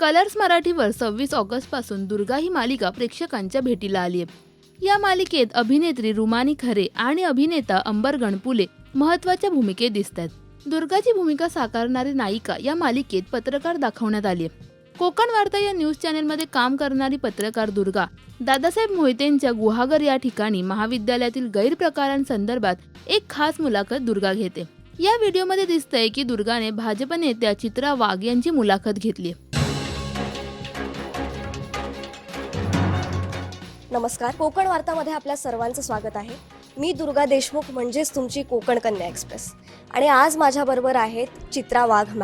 Colours मराठीवर 26 ऑगस्टपासून दुर्गा ही मालिका प्रेक्षकांच्या भेटीला आली आहे। या मालिकेत अभिनेत्री रुमानी खरे आणि अभिनेता अंबर गणपुले महत्त्वाच्या भूमिकेत दिसतात। दुर्गाची भूमिका साकारणारी नायिका या मालिकेत पत्रकार दाखवण्यात आली आहे। कोकण वार्ता या न्यूज चॅनेलमध्ये काम करणारी पत्रकार दुर्गा दादासाहेब मोहितेंच्या गुहागर या ठिकाणी महाविद्यालयातील गैरप्रकारांसंदर्भात एक खास मुलाखत दुर्गा घेते। या व्हिडिओमध्ये दिसतंय की दुर्गाने भाजप नेत्या चित्रा वाघ यांची मुलाखत घेतली। नमस्कार, कोकण वार्तामध्ये आपल्या सर्वांचं स्वागत आहे। मी दुर्गा देशमुख, म्हणजेच तुमची कोकण कन्या एक्सप्रेस। आणि आज माझ्याबरोबर आहेत चित्रा वाघ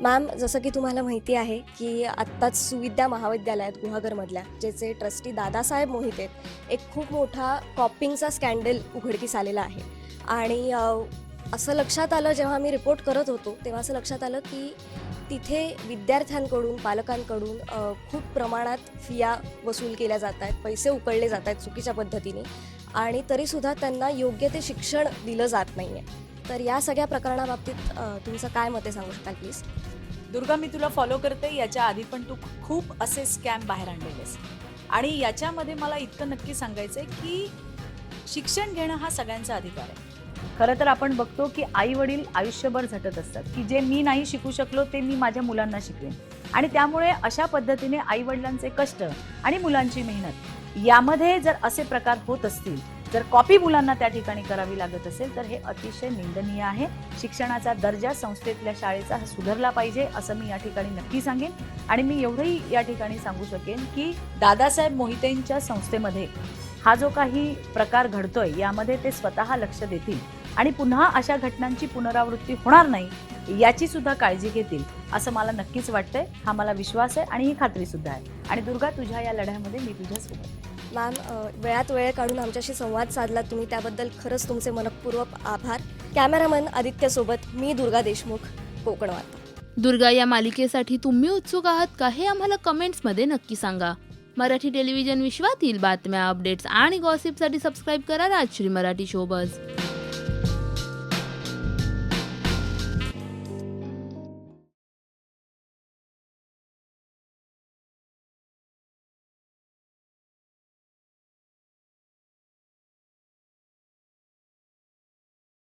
मॅम। जसं की तुम्हाला माहिती आहे की आत्ताच सुविद्या महाविद्यालयात गुहागरमधल्या ज्याचे ट्रस्टी दादासाहेब मोहिते एक खूप मोठा कॉपिंगचा स्कॅन्डल उघडकीस आलेला आहे। आणि असं लक्षात आलं, जेव्हा मी रिपोर्ट करत होतो तेव्हा असं लक्षात आलं की तिथे विद्यार्थ्यांकडून, पालकांकडून खूप प्रमाणात फिया वसूल केल्या जात आहेत, पैसे उकळले जात आहेत चुकीच्या पद्धतीने, आणि तरीसुद्धा त्यांना योग्य ते शिक्षण दिलं जात नाही आहे। तर या सगळ्या प्रकरणाबाबतीत तुमचं काय मत आहे, सांगू शकाल प्लीज? दुर्गा, मी तुला फॉलो करते। याच्या आधी पण तू खूप असे स्कॅम बाहेर आणलेलेस, आणि याच्यामध्ये मला इतकं नक्की सांगायचं आहे की शिक्षण घेणं हा सगळ्यांचा अधिकार आहे। खरं तर आपण बघतो की आई वडील आयुष्यभर झटत असतात की जे मी नाही शिकू शकलो ते मी माझ्या मुलांना शिकवेन, आणि त्यामुळे अशा पद्धतीने आई वडिलांचे कष्ट आणि मुलांची मेहनत यामध्ये जर असे प्रकार होत असतील, जर कॉपी मुलांना त्या ठिकाणी करावी लागत असेल, तर हे अतिशय निंदनीय आहे। शिक्षणाचा दर्जा संस्थेतल्या शाळेचा सुधारला पाहिजे असं मी या ठिकाणी नक्की सांगेन। आणि मी एवढंही या ठिकाणी सांगू शकेन की दादासाहेब मोहितेंच्या संस्थेमध्ये हा जो काही प्रकार घडतोय यामध्ये ते स्वतः लक्ष देतील आणि पुन्हा अशा घटनांची पुनरावृत्ती होणार नाही याची सुद्धा काळजी घेतील असं मला नक्कीच वाटतंय। हा मला विश्वास आहे आणि ही खात्री सुद्धा आहे। आणि दुर्गा, तुझ्या या लढ्यामध्ये मी तुझ्यासोबत। मॅम, वेळात वेळ काढून आमच्याशी संवाद साधला तुम्ही, त्याबद्दल खरंच तुमचे मनपूर्वक आभार। कॅमेरामन आदित्यसोबत मी दुर्गा देशमुख, कोकण वार्ता। दुर्गा या मालिकेसाठी तुम्ही उत्सुक आहात का, हे आम्हाला कमेंट्समध्ये नक्की सांगा। मराठी टेलिव्हिजन विश्वातील बातम्या, अपडेट्स आणि गॉसिपसाठी सबस्क्राईब करा राजश्री मराठी शोबज।